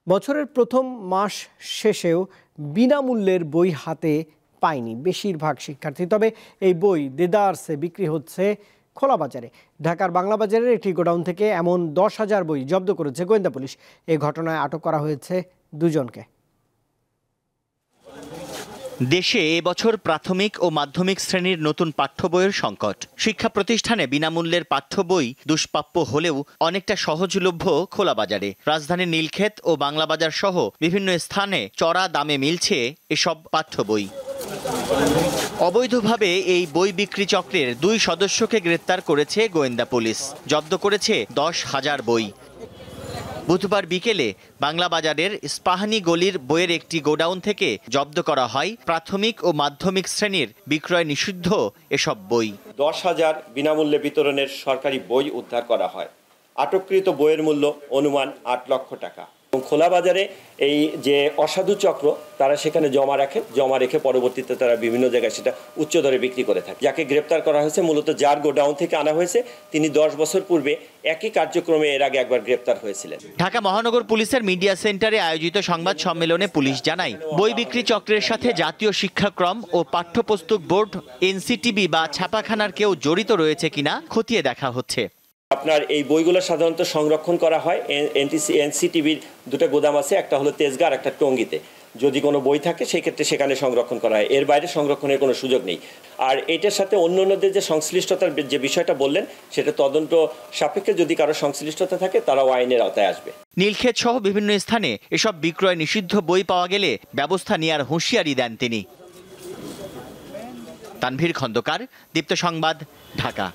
বছরের প্রথম মাস শেষেও বিনামূল্যের বই হাতে পায়নি বেশিরভাগ শিক্ষার্থী। তবে এই বই দেদারসে বিক্রি হচ্ছে খোলা বাজারে। ঢাকার বাংলা বাজারের একটি গোডাউন থেকে এমন 10,000 বই জব্দ করেছে গোয়েন্দা পুলিশ। এই ঘটনায় আটক করা হয়েছে দুজনকে। দেশে এবছর প্রাথমিক ও মাধ্যমিক শ্রেণীর নতুন পাঠ্য বইয়ের সংকট। শিক্ষা প্রতিষ্ঠানে বিনামূল্যের পাঠ্য বই দুষ্প্রাপ্য হলেও অনেকটা সহজলভ্য খোলা বাজারে। রাজধানীর নীলক্ষেত ও বাংলা বাজার সহ বিভিন্ন স্থানে চড়া দামে মিলছে এসব পাঠ্য বই। অবৈধভাবে এই বই বিক্রি চক্রের 2 সদস্যকে গ্রেপ্তার করেছে গোয়েন্দা পুলিশ। জব্দ করেছে 10,000 বই। বুধবার বিকেলে বাংলা বাজারের ইস্পাহানি গলির বইয়ের একটি গোডাউন থেকে জব্দ করা হয় প্রাথমিক ও মাধ্যমিক শ্রেণীর বিক্রয় নিষিদ্ধ এসব বই। 10,000 বিনামূল্যে বিতরণের সরকারি বই উদ্ধার করা হয়। আটককৃত বইয়ের মূল্য অনুমান 8 লক্ষ টাকা। খোলা বাজারে এই যে অসাধু চক্র তারা সেখানে জমা রেখে পরবর্তীতে তারা বিভিন্ন জায়গায় সেটা উচ্চ দরে বিক্রি করে থাকে। যাকে গ্রেপ্তার করা হয়েছে মূলত যার গোডাউন থেকে আনা হয়েছে তিনি 10 বছর পূর্বে একই কার্যক্রমে এর আগে একবার গ্রেপ্তার হয়েছিলেন। ঢাকা মহানগর পুলিশের মিডিয়া সেন্টারে আয়োজিত সংবাদ সম্মেলনে পুলিশ জানায়, বই বিক্রি চক্রের সাথে জাতীয় শিক্ষাক্রম ও পাঠ্যপুস্তক বোর্ড এনসিটিবি বা ছাপাখানার কেউ জড়িত রয়েছে কিনা খতিয়ে দেখা হচ্ছে। আপনার এই বইগুলো সাধারণত সংরক্ষণ করা হয় এনসিটিভির 2টা গোদাম আছে, একটা হলো তেজগাঁ আর একটা টঙ্গীতে। যদি কোনো বই থাকে সেই ক্ষেত্রে সেখানে সংরক্ষণ করা হয়, এর বাইরে সংরক্ষণের কোনো সুযোগ নেই। আর এটার সাথে অন্যান্যদের যে সংশ্লিষ্টতার যে বিষয়টা বললেন সেটা তদন্ত সাপেক্ষে যদি কারো সংশ্লিষ্টতা থাকে তারাও আইনের আওতায় আসবে। নীলক্ষেত সহ বিভিন্ন স্থানে এসব বিক্রয় নিষিদ্ধ বই পাওয়া গেলে ব্যবস্থা নেওয়ার হুঁশিয়ারি দেন তিনি। তানভীর খন্দকার, দীপ্ত সংবাদ, ঢাকা।